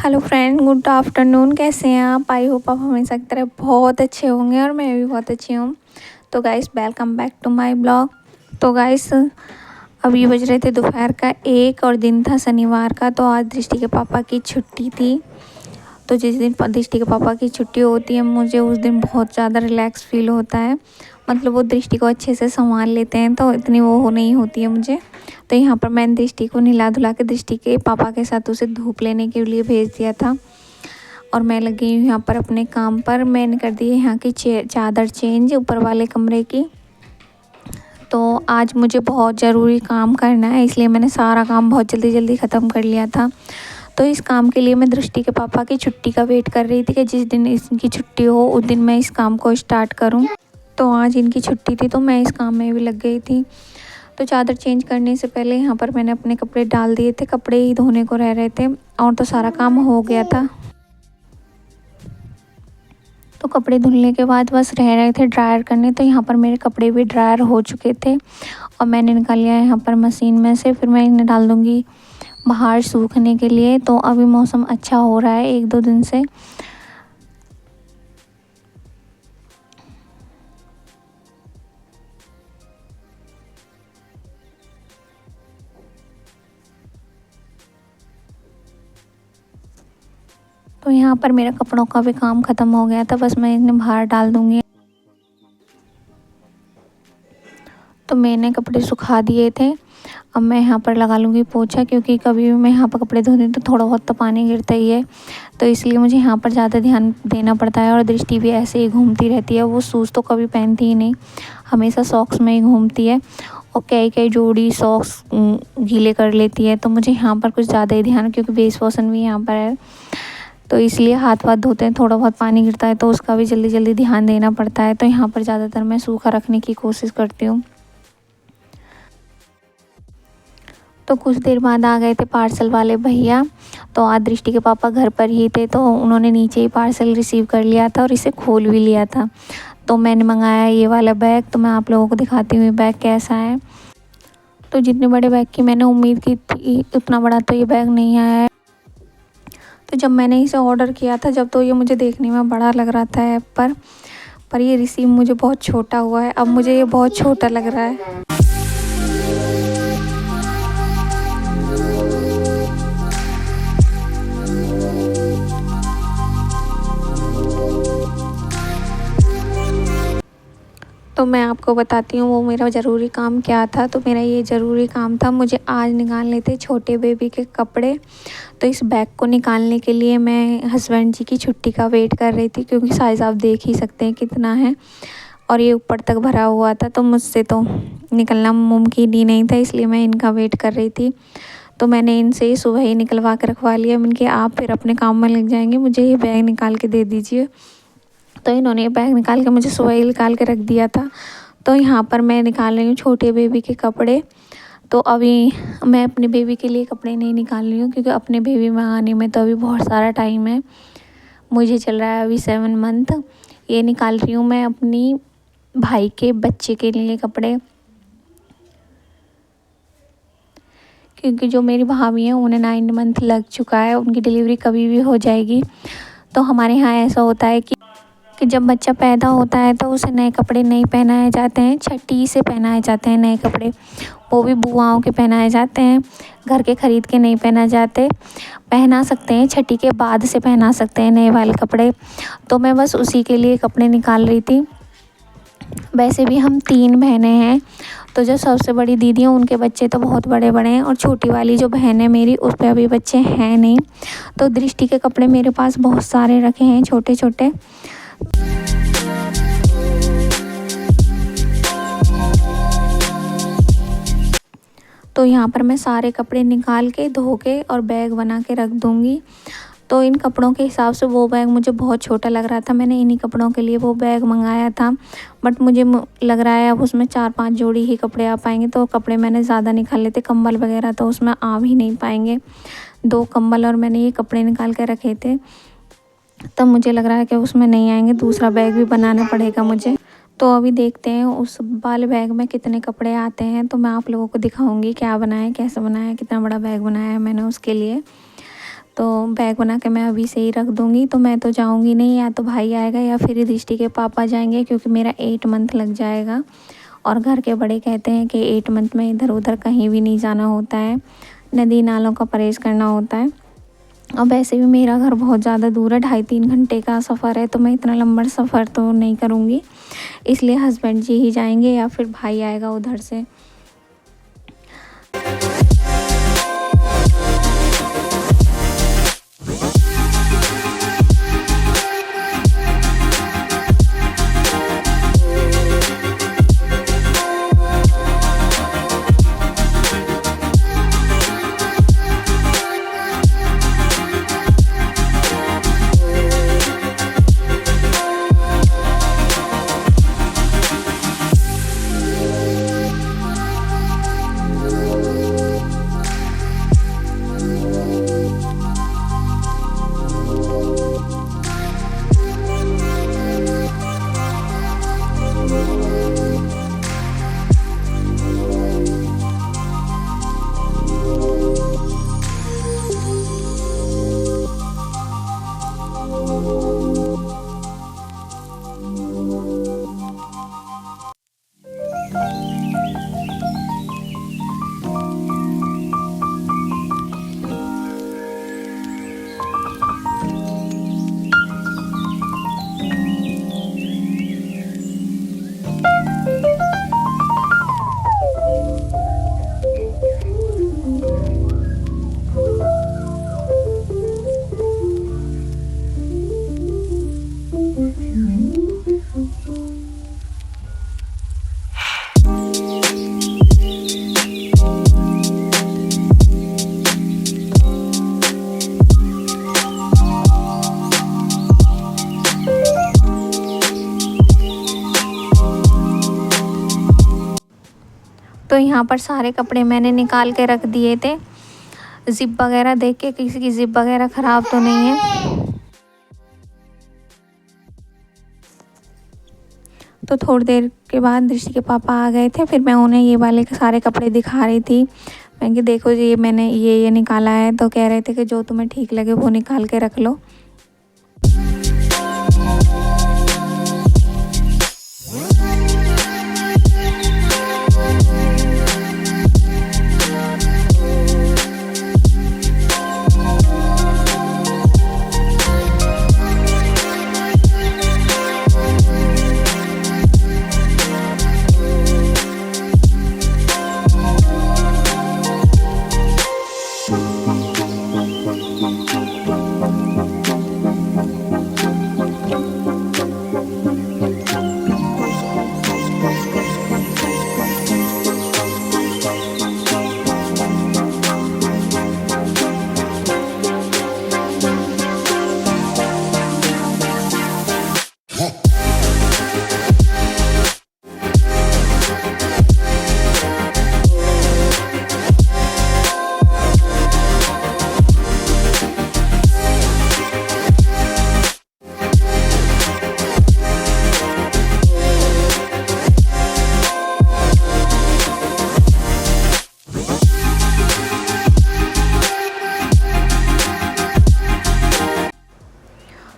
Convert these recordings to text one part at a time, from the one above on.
Hello friend, good afternoon. कैसे हैं आप? आई होप आप हमेशा की तरह बहुत अच्छे होंगे और मैं भी बहुत अच्छी हूँ। तो guys, welcome back to my blog. तो गाइस, अभी बज रहे थे दोपहर का 1 और दिन था शनिवार का। तो आज दृष्टि के पापा की छुट्टी थी। तो जिस दिन दृष्टि के पापा की छुट्टी होती है, मुझे उस दिन बहुत ज़्यादा रिलैक्स फील होता है। मतलब वो दृष्टि को अच्छे से संभाल लेते हैं, तो इतनी वो नहीं होती है मुझे। तो यहाँ पर मैंने दृष्टि को नहला धुला के दृष्टि के पापा के साथ उसे धूप लेने के लिए भेज दिया था। और मैं लगी हूँ यहाँ पर अपने काम पर। मैंने कर दी है यहाँ की चादर चेंज ऊपर वाले कमरे की। तो आज मुझे बहुत ज़रूरी काम करना है, इसलिए मैंने सारा काम बहुत जल्दी जल्दी ख़त्म कर लिया था। तो इस काम के लिए मैं दृष्टि के पापा की छुट्टी का वेट कर रही थी कि जिस दिन इनकी छुट्टी हो उस दिन मैं इस काम को स्टार्ट करूं। तो आज इनकी छुट्टी थी, तो मैं इस काम में भी लग गई थी। तो चादर चेंज करने से पहले यहाँ पर मैंने अपने कपड़े डाल दिए थे। कपड़े ही धोने को रह रहे थे और तो सारा काम हो गया था। तो कपड़े धुलने के बाद बस रह रहे थे ड्रायर करने। तो यहाँ पर मेरे कपड़े भी ड्रायर हो चुके थे और मैंने निकाल लिया यहाँ पर मशीन में से। फिर मैं इन्हें डाल दूँगी बाहर सूखने के लिए। तो अभी मौसम अच्छा हो रहा है 1-2 दिन से। तो यहाँ पर मेरा कपड़ों का भी काम ख़त्म हो गया था, बस मैं इन्हें बाहर डाल दूँगी। तो मैंने कपड़े सुखा दिए थे। अब मैं यहाँ पर लगा लूँगी पोछा, क्योंकि कभी भी मैं यहाँ पर कपड़े धोती हूँ तो थोड़ा बहुत तो पानी गिरता ही है। तो इसलिए मुझे यहाँ पर ज़्यादा ध्यान देना पड़ता है। और दृष्टि भी ऐसे ही घूमती रहती है, वो शूज़ तो कभी पहनती ही नहीं, हमेशा सॉक्स में ही घूमती है। और कई कई जोड़ी सॉक्स गीले कर लेती है। तो मुझे यहाँ पर कुछ ज़्यादा ही ध्यान, क्योंकि बेस वॉशन भी यहाँ पर है, तो इसलिए हाथ वाथ धोते हैं थोड़ा बहुत पानी गिरता है तो उसका भी जल्दी जल्दी ध्यान देना पड़ता है। तो यहाँ पर ज़्यादातर मैं सूखा रखने की कोशिश करती हूँ। तो कुछ देर बाद आ गए थे पार्सल वाले भैया। तो आज दृष्टि के पापा घर पर ही थे, तो उन्होंने नीचे ही पार्सल रिसीव कर लिया था और इसे खोल भी लिया था। तो मैंने मंगाया ये वाला बैग। तो मैं आप लोगों को दिखाती हूँ ये बैग कैसा है। तो जितने बड़े बैग की मैंने उम्मीद की थी उतना बड़ा तो ये बैग नहीं आया है। तो जब मैंने इसे ऑर्डर किया था, जब तो ये मुझे देखने में बड़ा लग रहा था ऐप पर ये रिसीव मुझे बहुत छोटा हुआ है। अब मुझे ये बहुत छोटा लग रहा है। तो मैं आपको बताती हूँ वो मेरा ज़रूरी काम क्या था। तो मेरा ये ज़रूरी काम था, मुझे आज निकालने थे छोटे बेबी के कपड़े। तो इस बैग को निकालने के लिए मैं हस्बैंड जी की छुट्टी का वेट कर रही थी, क्योंकि साइज़ आप देख ही सकते हैं कितना है और ये ऊपर तक भरा हुआ था। तो मुझसे तो निकलना मुमकिन ही नहीं था, इसलिए मैं इनका वेट कर रही थी। तो मैंने इनसे सुबह ही निकलवा के रखवा लिया। मैंने कि आप फिर अपने काम में लग जाएंगे, मुझे ये बैग निकाल के दे दीजिए। तो इन्होंने ये बैग निकाल के मुझे सुबह ही निकाल के रख दिया था। तो यहाँ पर मैं निकाल रही हूँ छोटे बेबी के कपड़े। तो अभी मैं अपने बेबी के लिए कपड़े नहीं निकाल रही हूँ, क्योंकि अपने बेबी में आने में तो अभी बहुत सारा टाइम है। मुझे चल रहा है अभी 7 मंथ। ये निकाल रही हूँ मैं अपनी भाई के बच्चे के लिए कपड़े, क्योंकि जो मेरी भाभी हैं उन्हें 9 मंथ लग चुका है, उनकी डिलीवरी कभी भी हो जाएगी। तो हमारे यहाँ ऐसा होता है कि जब बच्चा पैदा होता है तो उसे नए कपड़े नहीं पहनाए जाते हैं, छठी से पहनाए जाते हैं नए कपड़े। वो भी बुआओं के पहनाए जाते हैं, घर के ख़रीद के नहीं पहना जाते। पहना सकते हैं, छठी के बाद से पहना सकते हैं नए वाले कपड़े। तो मैं बस उसी के लिए कपड़े निकाल रही थी। वैसे भी हम 3 बहनें हैं। तो जो सबसे बड़ी दीदी हैं उनके बच्चे तो बहुत बड़े बड़े हैं, और छोटी वाली जो बहन है मेरी उस पर अभी बच्चे हैं नहीं। तो दृष्टि के कपड़े मेरे पास बहुत सारे रखे हैं छोटे छोटे। तो यहाँ पर मैं सारे कपड़े निकाल के धो के और बैग बना के रख दूँगी। तो इन कपड़ों के हिसाब से वो बैग मुझे बहुत छोटा लग रहा था, मैंने इन्हीं कपड़ों के लिए वो बैग मंगाया था। बट मुझे लग रहा है अब उसमें 4-5 जोड़ी ही कपड़े आ पाएंगे। तो कपड़े मैंने ज़्यादा निकाल लेते, कंबल वगैरह तो उसमें आ भी नहीं पाएंगे। 2 कंबल और मैंने ये कपड़े निकाल के रखे थे, तब मुझे लग रहा है कि उसमें नहीं आएंगे, दूसरा बैग भी बनाना पड़ेगा मुझे। तो अभी देखते हैं उस वाले बैग में कितने कपड़े आते हैं। तो मैं आप लोगों को दिखाऊंगी क्या बनाया, कैसे बनाया, कितना बड़ा बैग बनाया है मैंने उसके लिए। तो बैग बना के मैं अभी से ही रख दूँगी। तो मैं तो जाऊँगी नहीं, या तो भाई आएगा या फिर दृष्टि के पापा जाएंगे, क्योंकि मेरा 8 मंथ लग जाएगा। और घर के बड़े कहते हैं कि 8 मंथ में इधर उधर कहीं भी नहीं जाना होता है, नदी नालों का परहेज़ करना होता है। और वैसे भी मेरा घर बहुत ज़्यादा दूर है, 2.5-3 घंटे का सफ़र है, तो मैं इतना लंबा सफ़र तो नहीं करूँगी। इसलिए हस्बैंड जी ही जाएंगे या फिर भाई आएगा उधर से। तो यहाँ पर सारे कपड़े मैंने निकाल के रख दिए थे, ज़िप वगैरह देख के किसी की ज़िप वगैरह ख़राब तो नहीं है। तो थोड़ी देर के बाद दृष्टि के पापा आ गए थे, फिर मैं उन्हें ये वाले सारे कपड़े दिखा रही थी। मैं कि देखो जी, ये मैंने ये निकाला है। तो कह रहे थे कि जो तुम्हें ठीक लगे वो निकाल के रख लो।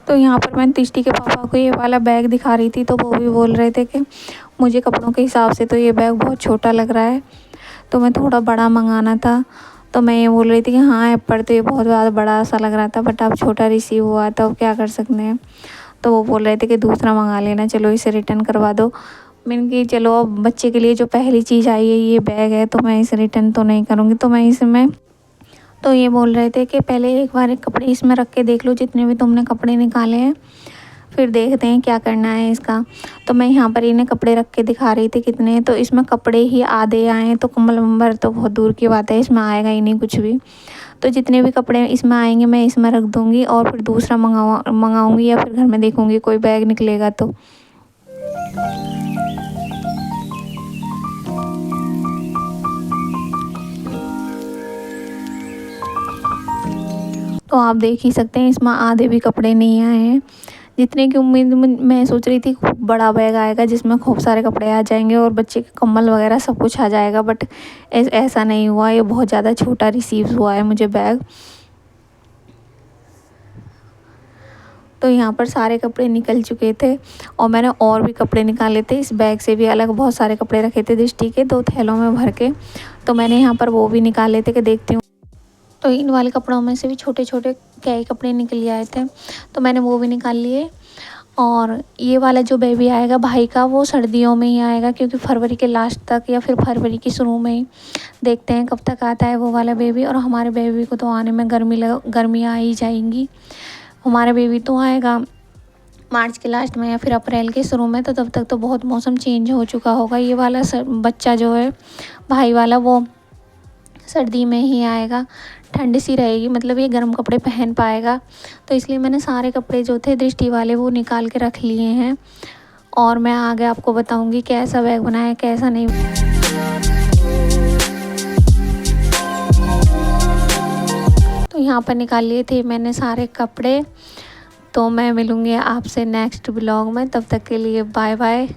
तो यहाँ पर मैं दृष्टि के पापा को ये वाला बैग दिखा रही थी, तो वो भी बोल रहे थे कि मुझे कपड़ों के हिसाब से तो ये बैग बहुत छोटा लग रहा है, तो मैं थोड़ा बड़ा मंगाना था। तो मैं ये बोल रही थी कि हाँ, ऐप पर तो ये बहुत ज़्यादा बड़ा सा लग रहा था, बट अब छोटा रिसीव हुआ तो अब क्या कर सकते हैं। तो वो बोल रहे थे कि दूसरा मंगा लेना, चलो इसे रिटर्न करवा दो। मैंने कि चलो, अब बच्चे के लिए जो पहली चीज़ आई है ये बैग है, तो मैं इसे रिटर्न तो नहीं करूँगी। तो मैं इसमें तो ये बोल रहे थे कि पहले एक बार कपड़े इसमें रख के देख लो, जितने भी तुमने कपड़े निकाले हैं, फिर देखते हैं क्या करना है इसका। तो मैं यहाँ पर इन्हें कपड़े रख के दिखा रही थी कितने हैं। तो इसमें कपड़े ही आधे आए हैं, तो कम्बल वम्बल तो बहुत दूर की बात है, इसमें आएगा ही नहीं कुछ भी। तो जितने भी कपड़े इसमें आएंगे मैं इसमें रख दूँगी, और फिर दूसरा मंगाऊँगी या फिर घर में देखूँगी कोई बैग निकलेगा तो। तो आप देख ही सकते हैं इसमें आधे भी कपड़े नहीं आए हैं। जितने की उम्मीद मैं सोच रही थी खूब बड़ा बैग आएगा जिसमें खूब सारे कपड़े आ जाएंगे और बच्चे के कम्बल वगैरह सब कुछ आ जाएगा, बट ऐसा नहीं हुआ। ये बहुत ज़्यादा छोटा रिसीव हुआ है मुझे बैग। तो यहाँ पर सारे कपड़े निकल चुके थे और मैंने और भी कपड़े निकाले थे। इस बैग से भी अलग बहुत सारे कपड़े रखे थे दृष्टि के 2 थैलों में भर के, तो मैंने यहाँ पर वो भी निकाले थे कि देखती हूँ। तो इन वाले कपड़ों में से भी छोटे छोटे कई कपड़े निकल आए थे, तो मैंने वो भी निकाल लिए। और ये वाला जो बेबी आएगा भाई का वो सर्दियों में ही आएगा, क्योंकि फरवरी के लास्ट तक या फिर फरवरी की शुरू में ही, देखते हैं कब तक आता है वो वाला बेबी। और हमारे बेबी को तो आने में गर्मी आ ही जाएंगी। हमारा बेबी तो आएगा मार्च के लास्ट में या फिर अप्रैल के शुरू में, तो तब तक तो बहुत मौसम चेंज हो चुका होगा। ये वाला बच्चा जो है भाई वाला वो सर्दी में ही आएगा, ठंड सी रहेगी, मतलब ये गर्म कपड़े पहन पाएगा। तो इसलिए मैंने सारे कपड़े जो थे दृष्टि वाले वो निकाल के रख लिए हैं, और मैं आगे आपको बताऊंगी कैसा बैग बनाया कैसा नहीं। तो यहाँ पर निकाल लिए थे मैंने सारे कपड़े। तो मैं मिलूँगी आपसे नेक्स्ट ब्लॉग में, तब तक के लिए बाय बाय।